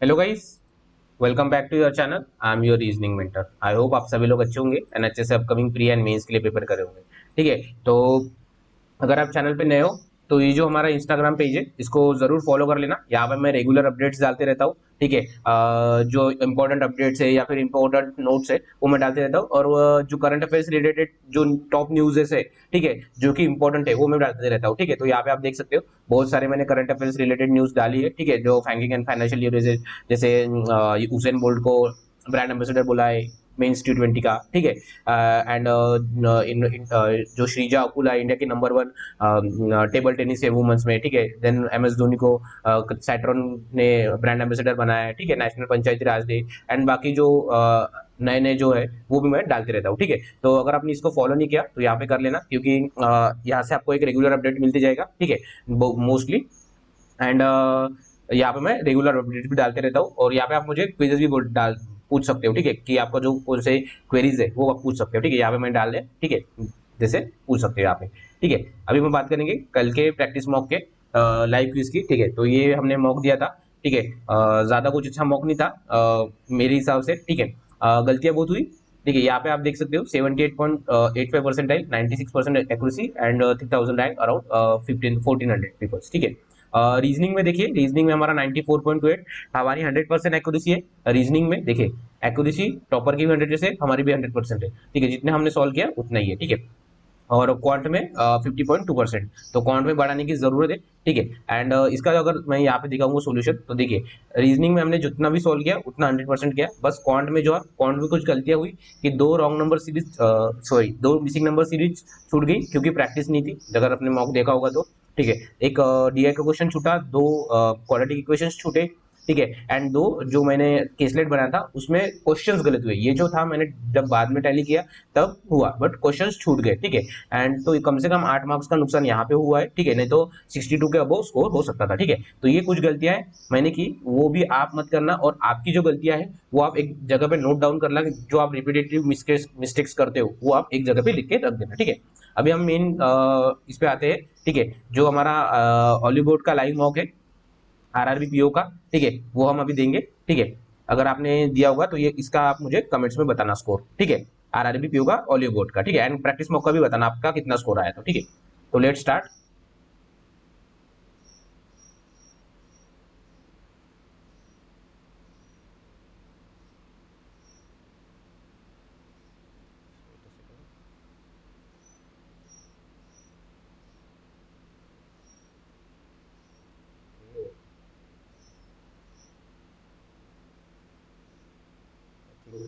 Hello guys, welcome back to your channel. I am your reasoning mentor. I hope आप सभी लोग अच्छे होंगे एंड अच्छे से अपकमिंग प्री एंड मेंस के लिए प्रिपेयर करे होंगे। ठीक है, तो अगर आप चैनल पे नए हो तो ये जो हमारा इंस्टाग्राम पेज है इसको जरूर फॉलो कर लेना। यहाँ पे मैं रेगुलर अपडेट्स डालते रहता हूँ। ठीक है, जो इंपॉर्टेंट अपडेट्स है या फिर इंपॉर्टेंट नोट्स है वो मैं डालते रहता हूँ, और जो करंट अफेयर्स रिलेटेड जो टॉप न्यूज़ है, ठीक है, जो कि इंपॉर्टेंट है वो मैं डालते रहता हूँ। ठीक है, तो यहाँ पे आप देख सकते हो बहुत सारे मैंने करंट अफेयर्स रिलेटेड न्यूज़ डाली है। ठीक है, जो बैंकिंग एंड फाइनेंशियल लीवरेज, जैसे उसेन बोल्ट को ब्रांड एम्बेसडर बोला है मेंस T20 का। ठीक है, एंड जो श्रीजा अकुला इंडिया की नंबर 1 टेबल टेनिस है वुमेन्स में। ठीक है, देन MS धोनी को सैटरन ने ब्रांड एम्बेसडर बनाया है। ठीक है, national Panchayati Raj day and बाकी जो नए नए जो है वो भी मैं डालते रहता हूँ। ठीक है, तो अगर आपने इसको फॉलो नहीं किया तो यहाँ पे कर लेना, क्योंकि यहाँ से आपको एक रेगुलर अपडेट मिलती जाएगा। ठीक है, मोस्टली एंड यहाँ पे मैं रेगुलर अपडेट भी डालते रहता हूँ, और यहाँ पे आप मुझे क्विजेस भी डाल पूछ सकते हो। ठीक है, कि आपका जो कौन से क्वेरीज है वो आप पूछ सकते हो। ठीक है, यहाँ पे मैं डाल दें। ठीक है, जैसे पूछ सकते हो यहाँ पे। ठीक है, अभी हम बात करेंगे कल के प्रैक्टिस मॉक के लाइव क्विज की। ठीक है, तो ये हमने मॉक दिया था। ठीक है, ज्यादा कुछ अच्छा मॉक नहीं था मेरे हिसाब से। ठीक है, गलतियां बहुत हुई। ठीक है, यहाँ पे आप देख सकते हो 78.85% 96% accuracy and 3000 rank around 1400 peoples. ठीक है, रीजनिंग में देखिए, रीजनिंग में हमारा 94.28 हमारी 100% एक्यूरेसी है। रीजनिंग में देखिए एक्यूरेसी टॉपर की भी 100 जैसे हमारी भी 100% है। ठीक है, जितने हमने सॉल्व किया उतना ही है। ठीक है, और क्वांट में 50.2%, तो क्वांट में बढ़ाने की जरूरत है। ठीक है, एंड इसका अगर मैं यहाँ पे दिखाऊंगा सोल्यूशन, तो देखिए रीजनिंग में हमने जितना भी सॉल्व किया उतना 100% किया। बस क्वांट में जो है क्वांट में कुछ गलतियां हुई कि दो रॉन्ग नंबर सीरीज, सॉरी, दो मिसिंग नंबर सीरीज छूट गई क्योंकि प्रैक्टिस नहीं थी, अगर आपने मॉक देखा होगा तो। ठीक है, एक DI का क्वेश्चन छूटा, दो क्वाड्रेटिक इक्वेशन छूटे। ठीक है, एंड दो जो मैंने केसलेट बनाया था उसमें क्वेश्चंस गलत हुए। ये जो था मैंने जब बाद में टैली किया तब हुआ, बट क्वेश्चंस छूट गए। ठीक है, एंड तो कम से कम 8 मार्क्स का नुकसान यहाँ पे हुआ है। ठीक है, नहीं तो 62 के अबव स्कोर हो सकता था। ठीक है, तो ये कुछ गलतियां हैं मैंने की, वो भी आप मत करना, और आपकी जो गलतियां हैं वो आप एक जगह पे नोट डाउन करना। जो आप रिपीटेटिव मिस्टेक्स करते हो वो आप एक जगह पे लिख के रख देना। ठीक है, अभी हम मेन इस पे आते हैं। ठीक है, जो हमारा ऑलीवुड का लाइव मॉक है RRB PO का। ठीक है, वो हम अभी देंगे। ठीक है, अगर आपने दिया होगा तो ये इसका आप मुझे कमेंट्स में बताना स्कोर। ठीक है, RRB PO का ऑलिव बोर्ड का। ठीक है, एंड प्रैक्टिस मॉक का भी बताना आपका कितना स्कोर आया था। ठीक है, तो लेट स्टार्ट।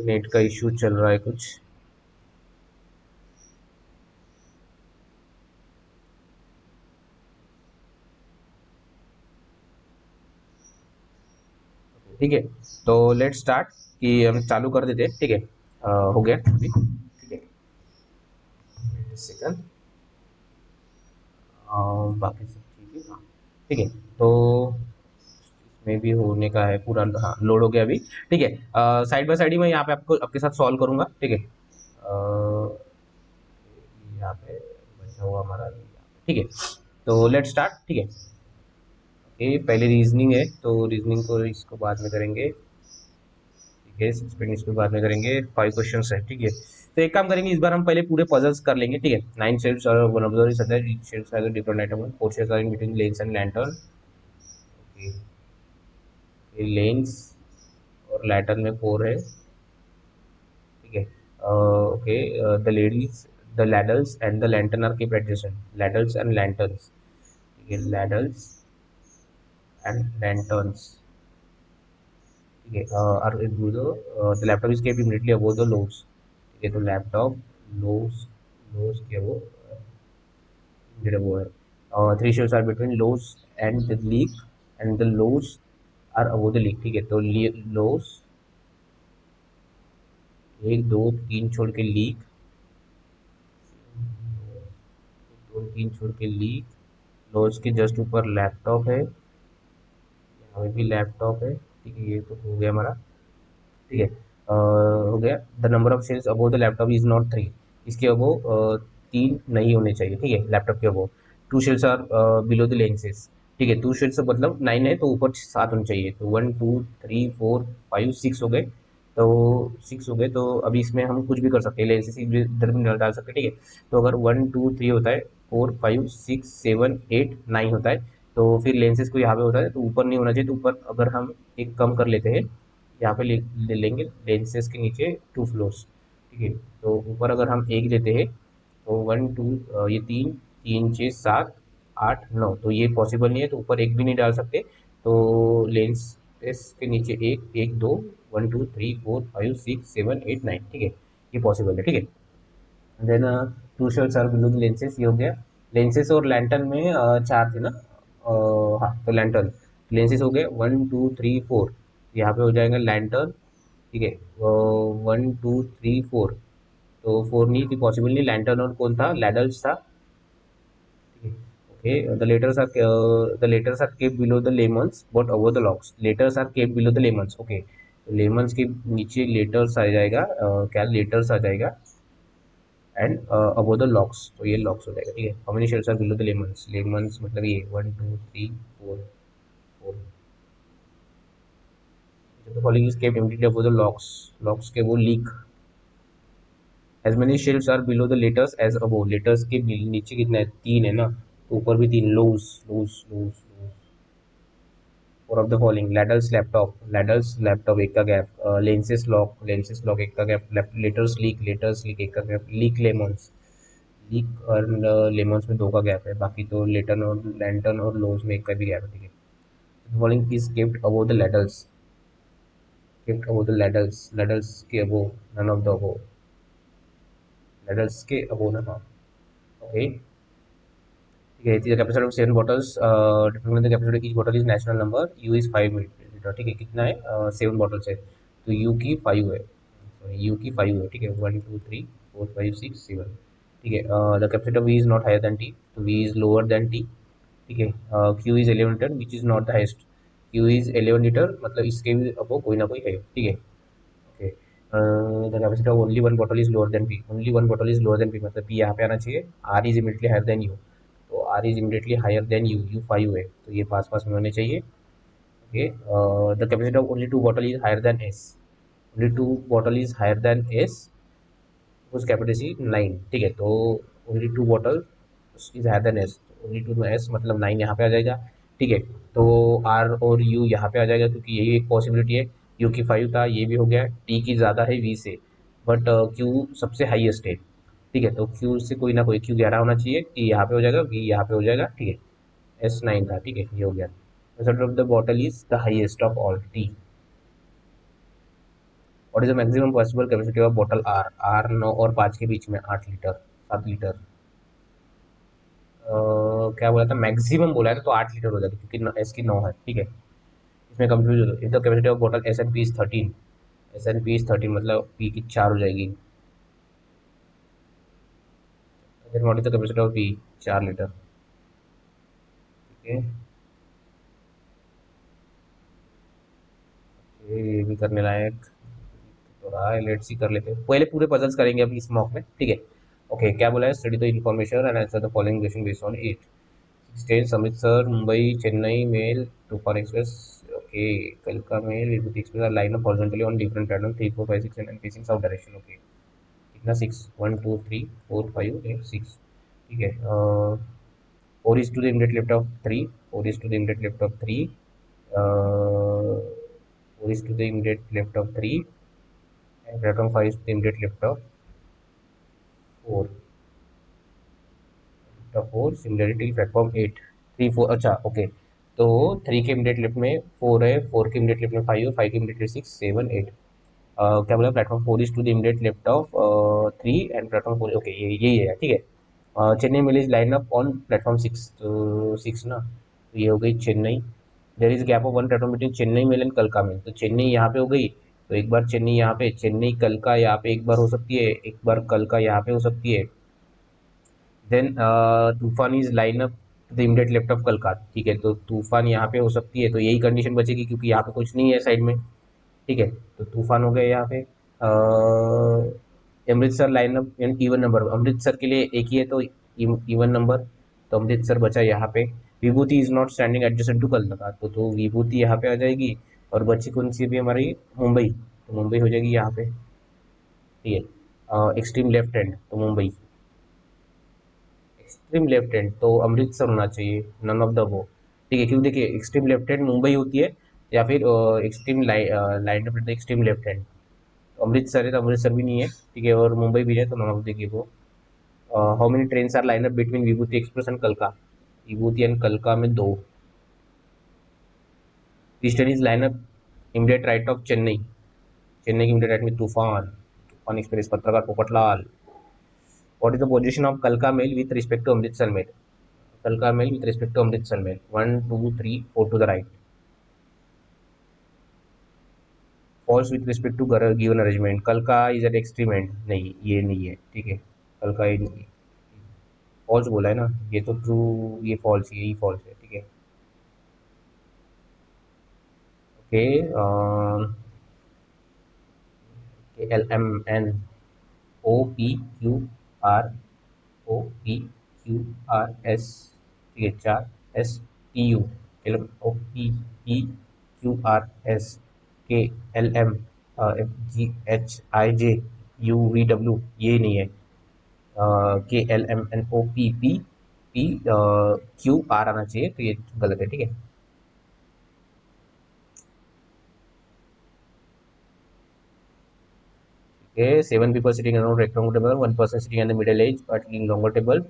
नेट का इश्यू चल रहा है कुछ। ठीक है, तो लेट स्टार्ट कि हम चालू कर देते हैं। ठीक है, हो गया अभी। ठीक है, सेकंड, बाकी सब ठीक है। हाँ, ठीक है, तो इसमें भी होने का है पूरा। हाँ, लोड हो गया अभी। ठीक है, साइड बाय साइड ही मैं यहाँ पे आपको आपके साथ सॉल्व करूंगा। ठीक है, यहाँ पे बचा हुआ हमारा। ठीक है, तो लेट स्टार्ट। ठीक है, ये पहले रीजनिंग है तो रीजनिंग को इसको बाद में करेंगे। ठीक है, सस्पेंड इसको बाद में करेंगे। 5 क्वेश्चंस है। ठीक है, तो एक काम करेंगे, इस बार हम पहले पूरे पजल्स कर लेंगे। ठीक है, 9 शेप्स और one of the other shapes are different item, 4 shapes are in between lens and lantern. Okay, ये लेंस और लैंटर्न में 4 है। ठीक है, okay, the ladies, the ladles and the lantern are keep adjusted, ladles and lanterns. ठीक है, ladles and lanterns. ठीक है, और the laptop is kept immediately above the loose. ठीक है, तो लैपटॉप लोज, लोज के वो इमीडिएट वो है। और 3 shelves are between lows and the leak, and the lows are above the leak. ठीक है, तो लोज 1 2 3 छोड़ के लीक, 2 3 छोड़ के लीक, लोज के जस्ट ऊपर लैपटॉप है, यहाँ भी लैपटॉप है। ठीक है, ये तो हो गया हमारा। ठीक है, हो गया। The number of shelves above the laptop is not 3, इसके अबोव 3 नहीं होने चाहिए। ठीक है, लैपटॉप के above 2 shelves are below the lenses. ठीक है, 2 शेड्स मतलब 9 है तो ऊपर 7 होने चाहिए। तो 1 2 3 4 5 6 हो गए। तो 6 हो गए, तो अभी इसमें हम कुछ भी कर सकते हैं, लेंसेज इधर भी डाल सकते हैं। ठीक है, तो अगर 1 2 3 होता है, 4 5 6 7 8 9 होता है, तो फिर लेंसेज को यहाँ पे होता है तो ऊपर नहीं होना चाहिए। तो ऊपर अगर हम एक कम कर लेते हैं, यहाँ पे ले लेंगे लेंसेज के नीचे 2 फ्लोर्स। ठीक है, तो ऊपर अगर हम एक लेते हैं तो 1 2 ये 3 3 6 7 8 9, तो ये पॉसिबल नहीं है, तो ऊपर एक भी नहीं डाल सकते। तो लेंस के नीचे एक एक दो 1 2 3 4 5 6 7 8 9, ठीक है, ये पॉसिबल है। ठीक है, then two shirts are below the lenses, ये हो गया। लेंसेज और लैंटर्न में चार थे ना। हाँ, तो लैंटर्न लेंसेज हो गए 1 2 3 4, यहाँ पे हो जाएगा लैंटर्न। ठीक है, 1 2 3 4, तो 4 नहीं थी, पॉसिबल नहीं। लैंटर्न और कौन था, लैडल्स था। Okay, the letters are kept below the lemons, but over the locks. Letters are kept below the lemons. Okay, तो lemons के नीचे letters आ जाएगा, क्या letters आ जाएगा, and above the locks, तो ये locks हो जाएगा। ठीक है, how many shells are below the lemons? Lemons मतलब ये 1 2 3 4 4। The following is kept empty above the locks, locks के वो leak। As many shells are below the letters as above, letters के नीचे कितना है, तीन है ना, तो ऊपर भी तीन। loose loose loose loose। Four of the following, ladles laptop एक का गैप, लेंसेस लॉक एक का गैप, लेटर्स लीक एक का गैप, लीक लेमन्स, लीक और लेमन्स में दो का गैप है, बाकी तो लेटन और लैंटर्न और लोज में एक का भी गैप है। ठीक है, following is kept above the ladles, kept above the ladles, ladles के above, none of the above, ladles के अबोव ना। हाँ, ओके। ठीक है, the capacity of 7 bottles, determine the capacity of each bottle is natural number, u is 5 milliliter। ठीक है, कितना है, 7 बॉटल्स है, तो u की 5 है, सॉरी u की 5 है। ठीक है, 1 2 3 4 5 6 7। ठीक है, the capacity of v is not higher than t, तो v is lower than t। ठीक है, q is 11 litre which is not the highest, q is 11 litre मतलब इसके भी अब कोई ना कोई है। ठीक है, okay. The capacity of only one bottle is lower than p, only one bottle is lower than p मतलब p यहाँ पे आना चाहिए। r is immediately higher than u, तो R is immediately higher than U, U 5 है, तो ये पास पास में होने चाहिए। Okay, the capacity of only 2 bottle is higher than S, only 2 bottle is higher than S, उस कैपेसिटी 9। ठीक है, तो only 2 bottle is higher than S, only two S मतलब 9 यहाँ पे आ जाएगा। ठीक है, तो आर और यू यहाँ पे आ जाएगा क्योंकि यही एक पॉसिबिलिटी है। यू की 5 था, ये भी हो गया। टी की ज़्यादा है वी से, बट क्यू सबसे हाईएस्ट है। ठीक है, तो क्यू से कोई ना कोई, क्यू 11 होना चाहिए, टी यहाँ पे हो जाएगा, वी यहाँ पे हो जाएगा। ठीक है, S9 था। ठीक है, ये हो गया। Result of the bottle is the highest of all, T. What is the maximum possible capacity of bottle R, R 9 और 5 के बीच में, 8 लीटर 7 लीटर। क्या बोला था, मैक्सिमम बोला है तो 8 लीटर हो जाएगा क्योंकि एस की 9 है। ठीक है, इसमें कंफ्यूज हो, if the capacity of bottle S and P is 13, S and P is 13 मतलब पी की 4 हो जाएगी। Then what is the capacity of P, 4 litre. ठीक है, ये भी करने लायक तो रहा है, लेट्स सी कर लेते हैं, पहले पूरे पजल्स करेंगे अभी इस मॉक में। ठीक है, ओके, क्या बोला है, study the information and answer the following question based on it. States Amritsar Mumbai Chennai mail Toofan express. Okay, कलका mail Vibhuti express line of horizontally on different pattern 3 4 5 6 and facing south direction. Okay, कितना 6 1 2 3 4 5 8 6। ठीक है, 4 is to the immediate left of 3, 4 is to the immediate left of 3, 4 is to the immediate left of 3, and platform 5 is to the immediate left of 4, left of 4 similarly till platform 8 3 4। अच्छा, okay, तो 3 के immediate left में 4 है, 4 के immediate left में 5 है, 5 के immediate 6 7 8। क्या बोला, platform 4 is to the immediate left of 3 and platform 4। Okay, ये यही है। ठीक है, Chennai mail is line up on platform 6, तो 6 ना, तो ये हो गई Chennai. There is gap of one platform between Chennai mail and कलका मेल, तो चेन्नई यहाँ पे हो गई, तो एक बार चेन्नई यहाँ पे, चेन्नई कलका यहाँ पे एक बार हो सकती है, एक बार कलका यहाँ पे हो सकती है। Then Toofan is line up the immediate left of कलका। ठीक है, तो तूफान यहाँ पे हो सकती है, तो यही कंडीशन बचेगी क्योंकि यहाँ पे कुछ नहीं है साइड में। ठीक है, तो तूफान हो गया यहाँ पे। Amritsar line up even number, Amritsar के लिए एक ही है तो इवन नंबर, तो अमृतसर बचा यहाँ पे। Vibhuti is not standing adjacent to Calcutta, तो विभूति यहाँ पे आ जाएगी, और बची कौन सी भी हमारी, मुंबई, तो मुंबई हो जाएगी यहाँ पे, ठीक है। एक्सट्रीम लेफ्ट हैंड तो मुंबई, एक्सट्रीम लेफ्ट हैंड तो अमृतसर होना चाहिए, नन ऑफ द वो, ठीक है, क्योंकि देखिए एक्सट्रीम लेफ्ट हैंड मुंबई होती है, या फिर extreme line of extreme left hand, तो अमृतसर है तो अमृतसर भी नहीं है, ठीक है, और मुंबई भी है तो नन ऑफ देखिए वो। How many trains are line up between Vibhuti express and कलका, Vibhuti and कलका में दो। Eastern is line up immediate right of Chennai, Chennai की इमीडिएट राइट में तूफान, तूफान एक्सप्रेस, पत्रकार Popatlal. What is the position of कलका mail with respect to Amritsar mail, कलका mail with respect to Amritsar mail, 1 2 3 4 to the right. False with respect to given arrangement, कलका is eight extreme and, नहीं ये नहीं है, ठीक है, कलका ये नहीं है, फॉल्स बोला है ना, ये तो ट्रू, ये फॉल्स, यही फॉल्स है, ठीक है। Okay, L M N O P Q R, O P Q R S, ठीक है, 4 S T U, L O P P Q R S K L M F G H I J U V W, ये नहीं है, KLMNOPPQ R आना चाहिए, तो ये गलत है, ठीक है। Okay, 7 people sitting around rectangle table, one person sitting at the middle edge but in longer table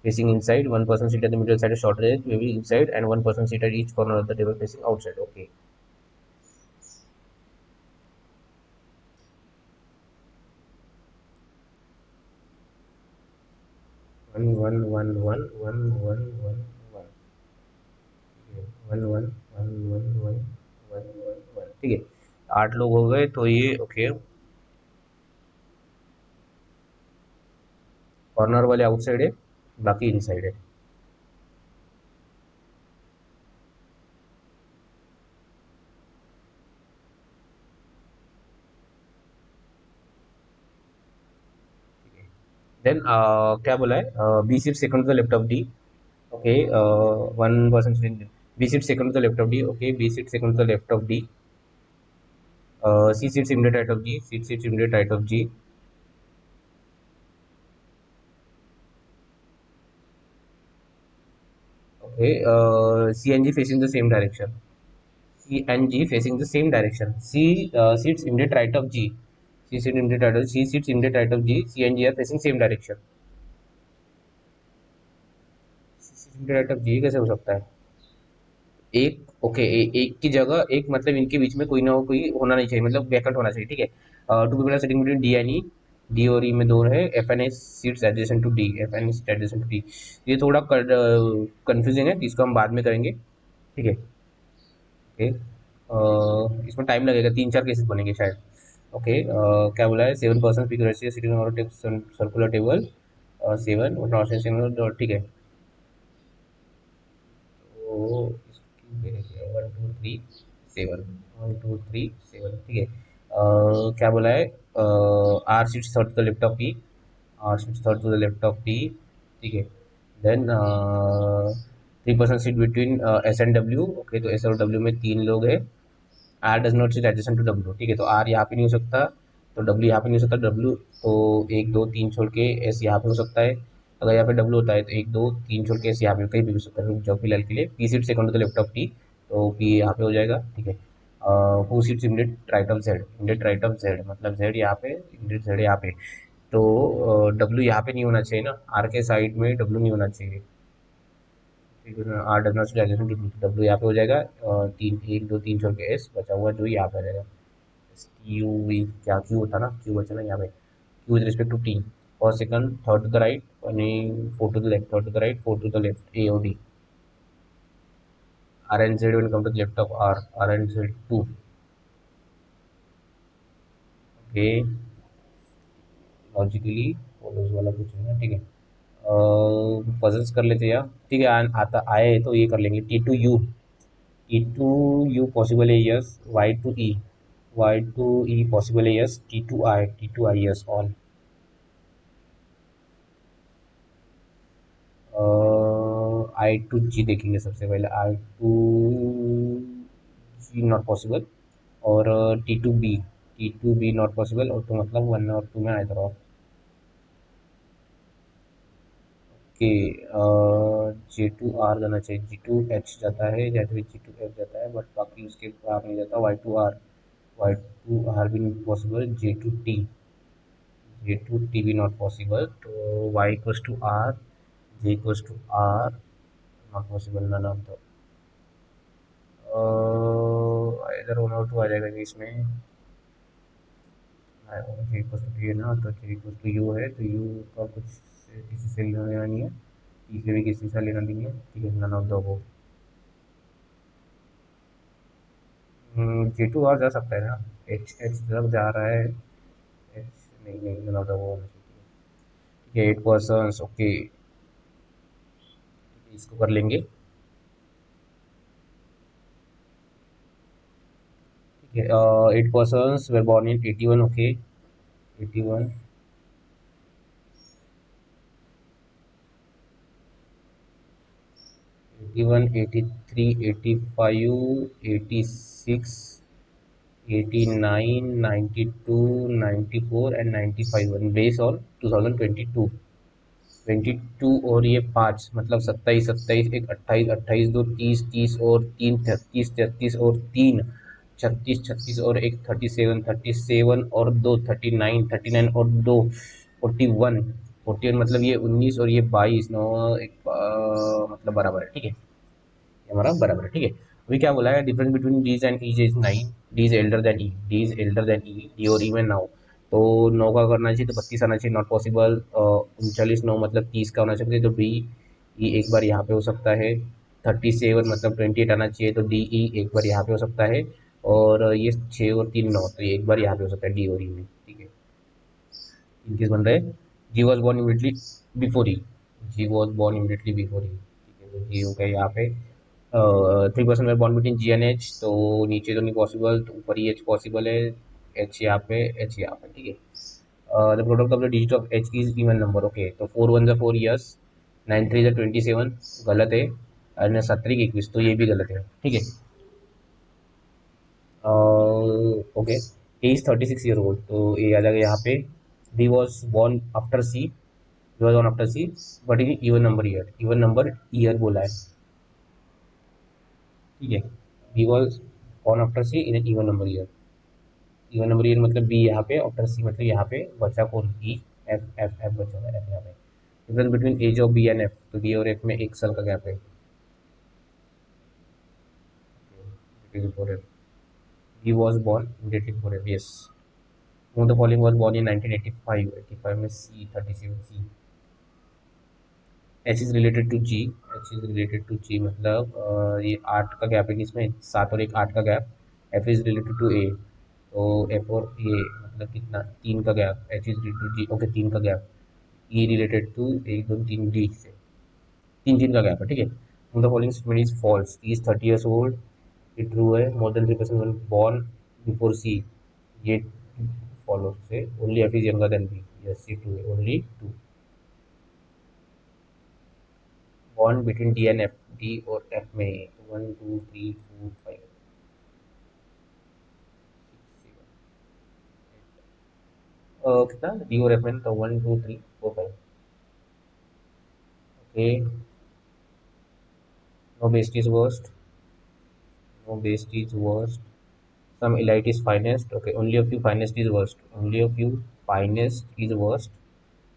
facing inside, one person sit at the middle side of shorter edge maybe inside, and one person sit at each corner of the table facing outside. Okay. One. One, ठीक है, 8 लोग हो गए, तो ये okay, corner वाले outside है, बाकी इनसाइड है। देन क्या बोला है, B seat second to the left of D, okay, one person, B seat second to the left of D, okay, B seat second to the left of D, C sits immediate right of G, C sits immediate right of G, okay, C and G facing the same direction, C and G facing the same direction, C sits immediate right of G, C sits immediate right of G, sits immediate right of G, C and G are facing same direction, C sits immediate right of G कैसे हो सकता है, एक okay, एक की जगह एक, मतलब इनके बीच में कोई ना कोई होना नहीं चाहिए, मतलब वैकेंट होना चाहिए, ठीक है। Two people are sitting between D and E, D और ई में दो है, F and S seats adjacent to D, F and S adjacent to D. ये थोड़ा कंफ्यूजिंग है, इसको हम बाद में करेंगे, ठीक है, ओके। इसमें टाइम लगेगा, 3 4 केसेस बनेंगे शायद, ओके। क्या बोला है, 7 person figure sitting on circular table, 7, ठीक है, तो इसकी 1 2 3 7, 1 2 3 7, ठीक है। क्या बोला है, R sits third to the left of P, R sits third to the left of P, ठीक है। Then 3 person seat between S and W, okay, तो एस और डब्ल्यू में 3 लोग हैं, R does not sit adjacent to W, ठीक है, तो आर यहाँ पे नहीं हो सकता, तो डब्ल्यू यहाँ पे नहीं हो सकता, डब्ल्यू तो 1 2 3 छोड़ के एस यहाँ पे हो सकता है, अगर यहाँ पे डब्ल्यू होता है तो 1 2 3 छोड़ के एस यहाँ पे कहीं भी हो सकता है, जो फिलहाल के लिए P seat second to the left of T, तो पी यहाँ पे हो जाएगा, ठीक है। Who seats immediate right of Z, immediate right of Z मतलब जेड यहाँ पे, इमीडिएट जेड यहाँ पे, तो डब्ल्यू यहाँ पे नहीं होना चाहिए ना, आर के साइड में डब्ल्यू नहीं होना चाहिए, आर डज नॉट डब्ल्यू यहाँ पे हो जाएगा, 1 2 3 छोड़ के एस बचा हुआ जो यहाँ पे रहेगा, क्यू वी, क्या क्यू था ना, क्यू बचा ना यहाँ पे, Q with respect to T, और second third to the right, यानी 4 to the left, third to the right, 4 to the left, A और D, R and Z will come to the left of R, R and Z 2, okay, logically follows वाला कुछ है ना, ठीक है। Puzzles कर लेते हैं यार, ठीक है, आता आए तो ये कर लेंगे, T to U, E to U possible है yes, Y to E, Y to E possible है yes, T to I yes all, I to G देखेंगे सबसे पहले। I to G not possible, और T to B not possible, और तो मतलब one और टू में आइदर ऑफ। कि जे टू आर जाना चाहिए, जी टू एच जाता है या फिर जी टू एफ जाता है, बट बाकी उसके आर नहीं जाता। वाई टू आर भी not possible, J to T भी नॉट पॉसिबल, तो Y equals to R, J equals to R, not possible none of the, इधर वन और टू आ जाएगा जी इसमें। जे इक्वल्स टू टी है ना, तो जे इक्वल्स टू यू है, तो यू का कुछ किसी से लेना देना नहीं है, तीसरे भी किसी से लेना नहीं है, ठीक है, नन ऑफ द वो। जी टू आर जा सकता है ना, एच एच जब जा रहा है, एच नहीं नहीं नन ऑफ द वो होना चाहिए। ठीक है, 8 पर्सन, ओके, इसको कर लेंगे। ठीक है, 8 person way born in 81, okay, 81, 81, 83, 85, 86, 89, 92, 94 and 95 base on 2022। 22 और ये 5 मतलब 27, 27 एक 28, 28 दो 30, 30 और 3 33, 33 और 3 36, 36 और एक 37, 37 और 2 39, 39 और 2 41, 41 मतलब ये 19 और ये 22 नौ एक मतलब बराबर है, ठीक है, ये हमारा बराबर है, ठीक है। अभी क्या बोला है, difference between D's and E's is 9, D is elder than E, D is elder than E, D और ई में 9, तो 9 का करना चाहिए तो 32 आना चाहिए, नॉट पॉसिबल। 39 9 मतलब 30 का होना चाहिए, तो डी ई एक बार यहाँ पे हो सकता है। 37 मतलब 28 आना चाहिए, तो डी ई एक बार यहाँ पे हो सकता है। और ये 6 और 3 9, तो ये एक बार यहाँ पे हो सकता है डी और ई में, ठीक है। इनकेस बन रहे, G was born immediately before E, G was born immediately before E, ठीक है, तो जी हो गया यहाँ पे। 3 पर्सन में bond between ji and H, तो नीचे तो नहीं पॉसिबल, तो ऊपर ही एच पॉसिबल है, एच यहाँ पे, एच यहाँ पे, ठीक है। The product of the digit of H is even number, okay, तो 4 1 जा 4 ईयर्स, 9 3 जा 27 गलत है, और 17 21 तो ये भी गलत है, ठीक है। Okay, A is 36 year old, तो ए आ जाएगा यहाँ पे। B was born after C, B was born after C, but in even number year, even number year बोला है, ठीक है। B was born after C in even number year, even number year मतलब B यहाँ पे, after सी मतलब यहाँ पे बचा कौन, ई, एफ एफ एफ बचा हुआ है, एफ यहाँ पे। Difference between age of B and F, तो बी और एफ में 1 साल का गैप है, before F, B was born immediately before F, yes. The following was born in 1985, 85 में C 37 C. H is related to G, H is related to G मतलब ये 8 का गैप है इसमें, 7 और एक 8 का gap. F is related to A, तो एफ और ये मतलब कितना, 3 का gap, H is related to G, okay, 3 का gap. E related to 1 2 3 D से, 3 3 का गैप है, ठीक है। The following statement is false, E is 30 years old, ये ट्रू है। More than 3% born before C, ये फॉलो से। Only F is younger then B, yes ये ट्रू है, only two. Bond between D and F, D और F में 1 2 3 4 5 6 7 कितना D और एफ में, तो 1 2 3 4 5, okay. No best is worst, no best is worst, some elite is finest, okay, only a few finest is worst, only a few finest is worst,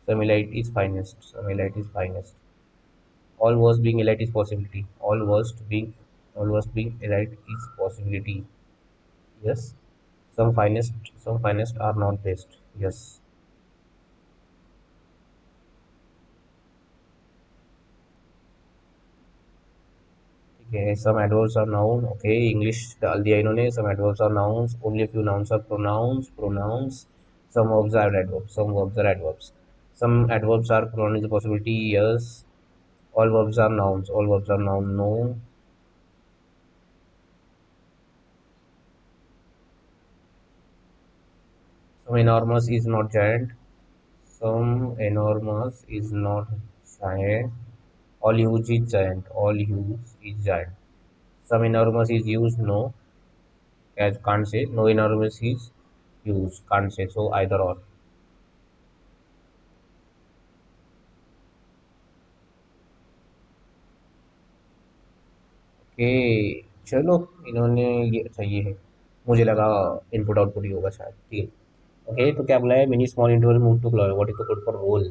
some elite is finest, some elite is finest, all worst being elite is possibility, all worst being elite is possibility, yes. Some finest are not best, yes. ठीक है, some adverbs are noun, okay, English डाल दिया इन्होंने, some adverbs are nouns, only a few nouns are pronouns, some verbs are adverbs, some adverbs are pronoun is a possibility, yes. All verbs are nouns, all verbs are noun, no. Some enormous is not giant, some enormous is not giant, All huge is giant. All huge is giant. Some enormous is used. No, as can't say. No enormous is used. Can't say. So either or. Okay चलो, इन्होंने ये अच्छा ये है, मुझे लगा input output ही होगा शायद, ठीक है। ओके तो क्या बोला है, mini small interval move to class, what is the code for role.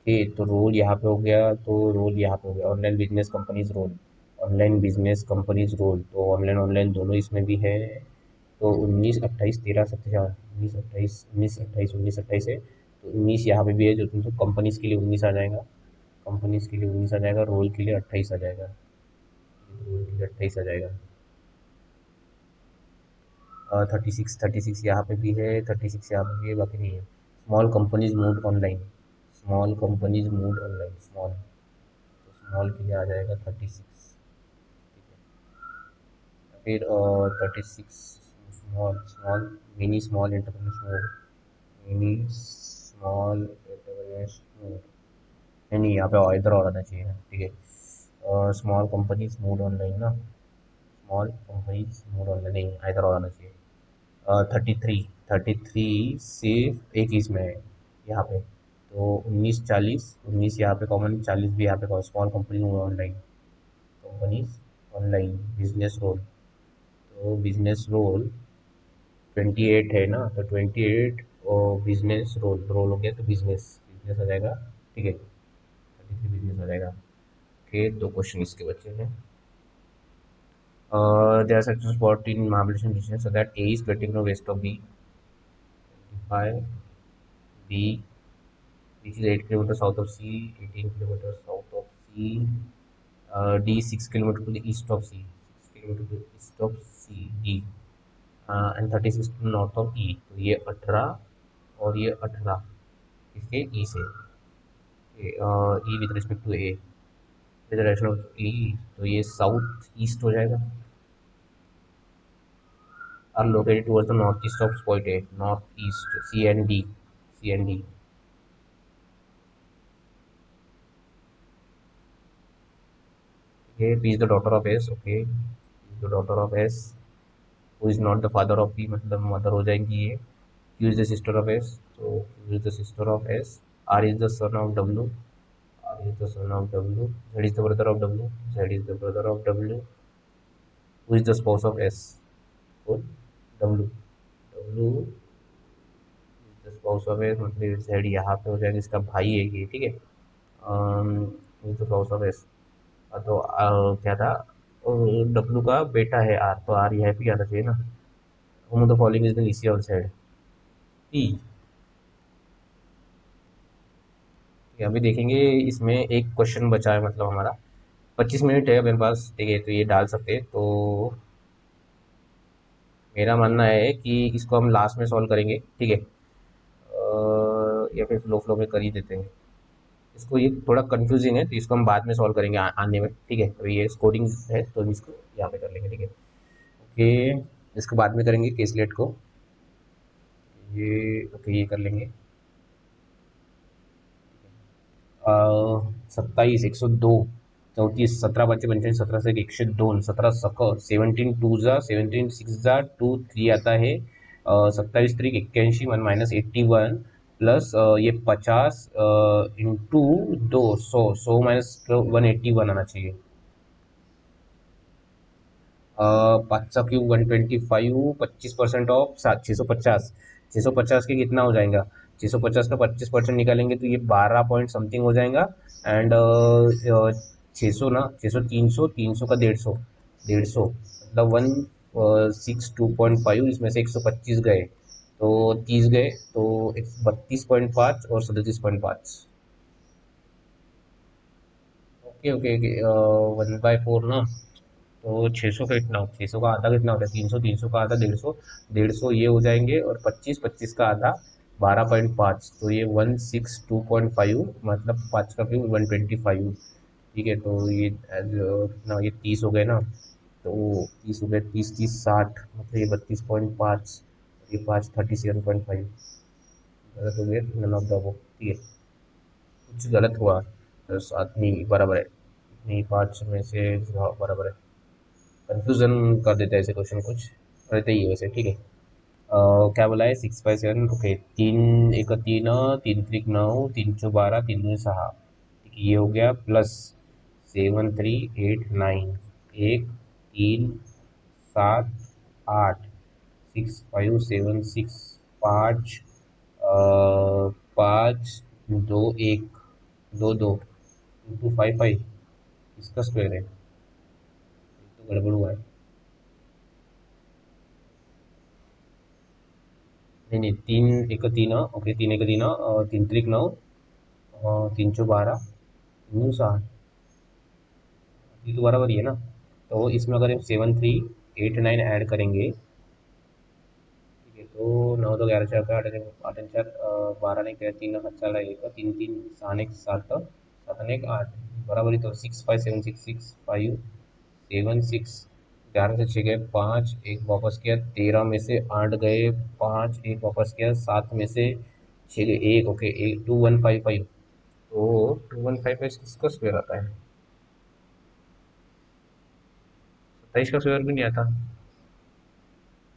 ठीक तो रोल यहाँ पे हो गया, तो रोल यहाँ पे हो गया, online business companies role. Online business companies role, तो ऑनलाइन ऑनलाइन दोनों इसमें भी है। तो 19 28 13 17 19 28 19 28 19 28 है, तो 19 यहाँ पे भी है, जो तुमको कंपनीज के लिए 19 आ जाएगा। कंपनीज के लिए 19 आ जाएगा, रोल के लिए 28 आ जाएगा। रोल के लिए 28 आ जाएगा। 36 यहाँ पे भी है, 36 यहाँ पे भी है, बाकी नहीं है। Small companies mood online, small companies mood online, small, तो स्मॉल के लिए आ जाएगा 36। ठीक है, फिर 36 small small mini small entrepreneurs mood, mini small entrepreneurs mood, नहीं यहाँ पे इधर और आना चाहिए, ठीक है। स्मॉल कंपनीज मूड ऑनलाइन ना, स्मॉल कंपनीज मूड ऑनलाइन नहीं, इधर और आना चाहिए। 33, 33 सिर्फ एक इसमें है यहाँ पे, तो 19 40, 19 यहाँ पे कॉमन, 40 भी यहाँ पे common, small company online, companies online business role, तो बिजनेस रोल 28 है ना, तो 28 और बिजनेस रोल, रोल हो गया तो बिजनेस, बिजनेस आ जाएगा, ठीक है, 33 बिजनेस आ जाएगा। ओके दो क्वेश्चन इसके बच्चे हैं। There are such spot in Mahabaleshwar region so that A is 20 km west of B, 25 B, which is 8 kilometers south of C, 18 kilometers south of C, D 6 kilometers to the east of C, 6 kilometers to the east of C, D, and 36 to the north of E, तो ये 18 और ये 18 इसके E से, E with respect to A, with the direction of E, तो ये south east हो जाएगा, are located towards the northeast of point A, northeast, C and D, C and D. Okay, P is the daughter of S, okay, P is the daughter of S, who is not the father of P, मतलब mother हो जाएगी ये। Q is the sister of S, so Q is the sister of S, R is the son of W, R is the son of W, Z is the brother of W, Z is the brother of W, who is the spouse of S, so W, W is the spouse of S, मतलब Z यहाँ पे हो जाएगा, इसका भाई है ये, ठीक है। who is the spouse of S, तो क्या था, डब्लू का बेटा है आर, तो आर यहाँ पे आना चाहिए ना। Home the following is the नीचे और साइड ई। अभी देखेंगे, इसमें एक क्वेश्चन बचा है, मतलब हमारा 25 मिनट है मेरे पास, ठीक है, तो ये डाल सकते हैं, तो मेरा मानना है कि इसको हम लास्ट में सॉल्व करेंगे, ठीक है, या फिर फ्लो फ्लो में कर ही देते हैं इसको, ये थोड़ा कंफ्यूजिंग है, तो इसको हम बाद में सॉल्व करेंगे आने में, ठीक है, अभी ये स्कोरिंग है तो हम इसको यहाँ पे कर लेंगे, ठीक है। ओके इसको बाद में करेंगे केसलेट को, ये ओके ये कर लेंगे। 27 102 34 17 5 55 17 से 102 17 सक 17 2 जा 17 6 जा 2 3 आता है, 27 3 81 -81 प्लस ये 50 इंटू 2 100 -181 आना चाहिए। 5 क्यूब 125, 25% ऑफ 650, 650 के कितना हो जाएगा, 650 का 25% निकालेंगे तो ये 12 पॉइंट समथिंग हो जाएगा। एंड 600 ना, 600 300, 300 का 150, 150 मतलब 162.5, इसमें से 125 गए तो 30 गए, तो 32.5 और 37.5। ओके ओके ओके 1/4 ना, तो 600 का कितना, 600 का आधा कितना होता है, 300, 300 का आधा 150, 150 ये हो जाएंगे, और 25, 25 का आधा 12.5, तो ये 162.5, मतलब 5 का क्यूब 125, ठीक है, तो ये कितना, ये 30 हो गए ना, तो 30 हो गए, 30 30 60, मतलब ये 32.5, ये 5 37.5, गलत हो गया, नन ऑफ द अबव, ठीक है, कुछ गलत हुआ, सात नहीं बराबर है, नहीं 5 में से, हाँ बराबर है। कंफ्यूजन कर देते हैं ऐसे क्वेश्चन, कुछ रहते ही है वैसे, ठीक है। क्या बोला है, 6/7, ओके। तीन एक तीन, तीन त्रिक 9, तीन चौ 12, तीन दूनी 6, ठीक है, ये हो गया प्लस 7 3 8 9, एक तीन 7 8, 6 5 7 6, 5 5 2 1, 2 2 2 5 5, इसका स्क्वायर है, तो गड़बड़ हुआ है। नहीं नहीं, तीन एक तीन, ओके, तीन एक तीन, तीन त्रिक 9, तीन चौ 12, तीन 7, ये तो बराबर ही है ना। तो इसमें अगर हम 7 3 8 9 ऐड करेंगे, ठीक है, तो 9 तो 11 4 8 8 4 12 नहीं क्या, तीन हाथ चला एक, तीन तीन 7 1 7, 7 1 8, बराबर ही। तो 6 5 7 6 6 5 7 6, 11 से 6 गए 5, एक वापस किया, 13 में से 8 गए 5, एक वापस किया, 7 में से 6 गए एक, ओके, एक 2155। तो 2155 किसका स्क्वायर आता है? 27 का स्क्वायर भी नहीं आता,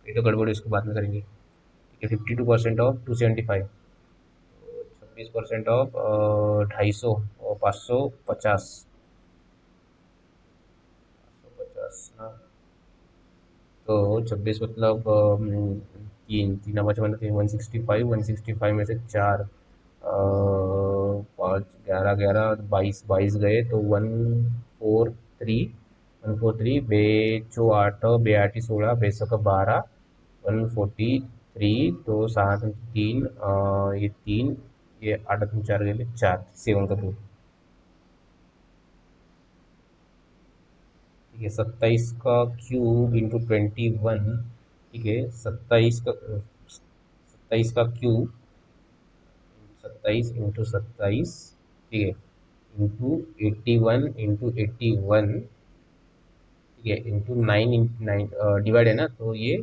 ये तो गड़बड़ है, इसको बाद में करेंगे, ठीक है। 52% ऑफ 275, 26% ऑफ 250 और 550, 550 तो 26 मतलब तीन तीन पाँच मतलब 165, 165 में से चार, पाँच 11 11 22 22 गए तो 143, 143 बेचो 8 बे 8 16 बेसो का 12, 143, तो 7 3 ये तीन, ये 8 3 4 गए 4, 7 का 2, ठीक है। 27 का क्यूब इंटू 21, ठीक है, 27 का क्यूब, 27 इंटू 27, ठीक है, इंटू 81 इंटू 81, ठीक है, इंटू 9 इंटू 9, डिवाइड है ना, तो ये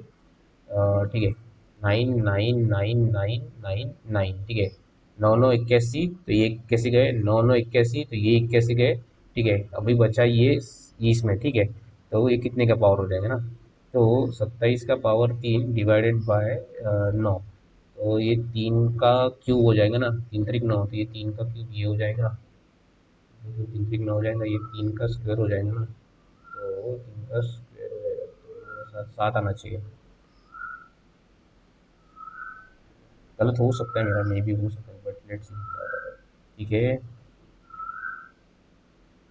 ठीक है, 9 9 9 9 9 9, ठीक है। नौ नौ इक्यासी, तो ये इक्यासी गए, नौ नौ इक्यासी, तो ये इक्यासी गए, ठीक है। अभी बचा ये इसमें, ठीक है, तो ये कितने का पावर हो जाएगा ना, तो 27 का पावर 3 डिवाइडेड बाय 9, तो ये तीन का क्यूब हो जाएगा ना, तीन तरीक 9, तो ये तीन का क्यूब ये हो जाएगा, तो तीन तरीक 9 हो जाएगा, ये तीन का स्क्वायर हो जाएगा ना, तो तीन का स्क्वायर हो जाएगा, तो सात सात आना चाहिए। गलत हो सकता है मेरा, मे भी हो सकता है, बट लेट्स सी, ठीक है।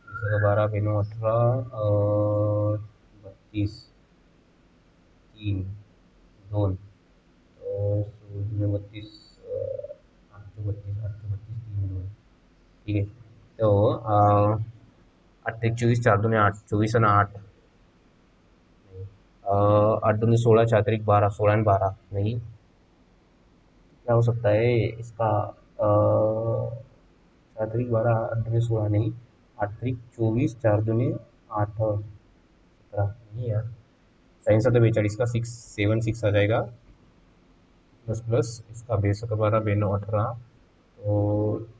जैसे 12 बेनो 18 और 32, तीन दोन, और सूर्य में 32, 8 32, 8 32, तीन दोन, ठीक है। तो 8 1 24, 4 दूनी 8, 24 है ना 8, 8 दूनी 16, 4 3 12, 16 12 नहीं, क्या हो सकता है इसका, 4 3 12, 8 दूनी 16 नहीं, 8 3 24, 4 दूनी 8 17 नहीं यार, साइन सा तो 42 का 6 7 6 आ जाएगा, प्लस प्लस इसका बेस का 12 बेनो 18, तो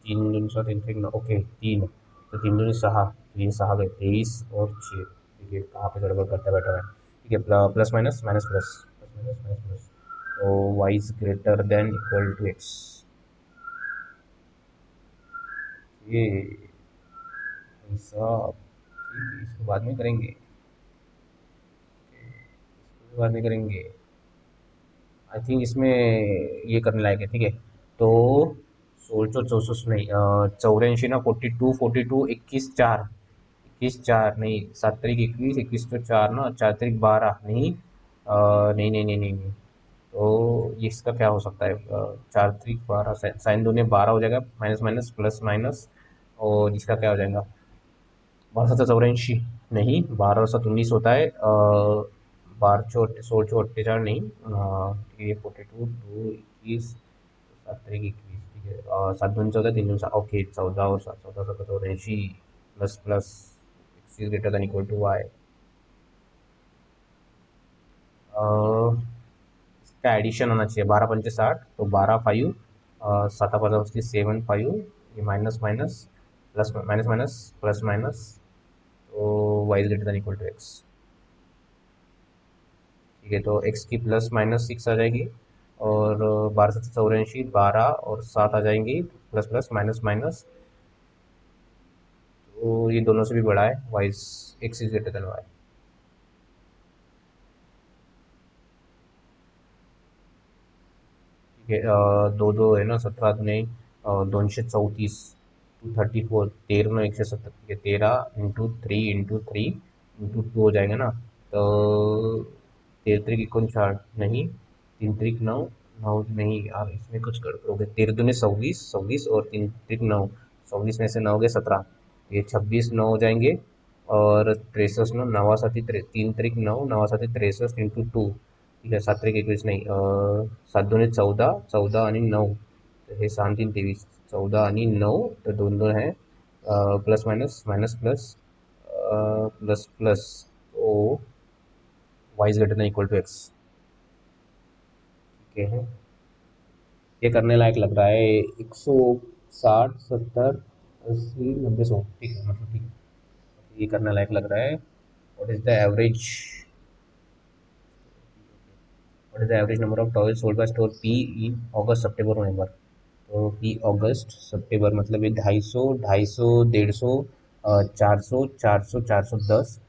तीन दूनी 7 तीन तीन 9, ओके तीन, तो तीन दूनी 6, तो ये 6 गए 23 और 6, देखिए कहाँ पे गड़बड़ करता बैठा है, ठीक है। Plus minus minus plus, plus minus minus plus, तो Y is greater than equal to X, ये ऐसा, ठीक है, इसको बाद में करेंगे, इसको बाद में करेंगे, आई थिंक इसमें ये करने लायक है, ठीक है। तो 16 चौसठ नहीं, 84 ना, 42 21 4, 21 4 नहीं, 7 तारीख 21, 21 तो 4 ना, 4 तारीख 12 नहीं, नहीं नहीं नहीं नहीं नहीं, तो ये इसका क्या हो सकता है, 4 तारीख 12, साइन दूनी 12 हो जाएगा, माइनस माइनस प्लस माइनस, और इसका क्या हो जाएगा, 12 7 84 नहीं, 12 और 7 19 होता है, 12 16 नहीं, ये 42 2 21, 7 तारीख 21, ठीक है, 7 दूनी 14, 3 दूनी 7, ओके 14 और 7 14 7 84, plus plus X is greater than equal to Y, इसका एडिशन होना चाहिए, 12 5 60, तो 12 5, 7 5 7 5, ये minus minus plus minus minus plus minus, तो Y is greater than equal to X. ठीक है, तो एक्स की प्लस माइनस 6 आ जाएगी, और 12 से 84, 12 और 7 आ जाएंगी, प्लस प्लस माइनस माइनस, तो ये दोनों से भी बड़ा है, Y X is greater than Y. ठीक है, दो दो है ना, 17 दुने 234, 234, 13 170, ठीक है, 13 × 3 × 3 × 2 हो जाएगा ना, तो 13 3 × 4 नहीं, 3 3 9, 9 नहीं यार, इसमें कुछ गड़बड़ हो गया, 13 दूने 24, 24 और 3 3 9, 24 में से 9 गए 17, ये 26 9 हो जाएंगे, और 63 9, नवा साथी 3 3 9, नवा साथी 63 × 2, ठीक है, 7 3 21 नहीं, 7 दूने 14, 14 आणि 9, तर हे 6 3 23, 14 आणि 9, तर दोन दोन है, plus minus minus plus plus plus, तो Y is greater than equal to X. ठीक है, ये करने लायक लग रहा है, 160 70 80 90 100, ठीक है, मतलब ठीक है, ये करने लायक लग रहा है। What is the average, what is the average number of toys sold by store P in August September November, तो पी अगस्त सितंबर मतलब ये 250 250 150, 400 400 410,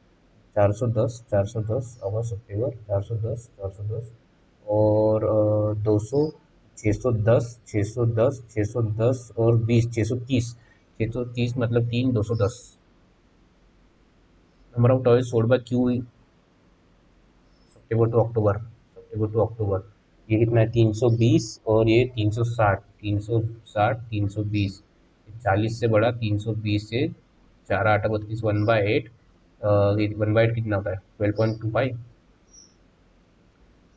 410 410 अगस्त सितंबर, 410 410, और 200, 610 610 610 और 20, 630, 630 मतलब 3 210, number of toys sold by Q September to October, September to October, ये कितना है 320, और ये 360, 360 320, 40 से बड़ा, 320 से 4 8 32, 1/8, 1/8 कितना होता है 12.25,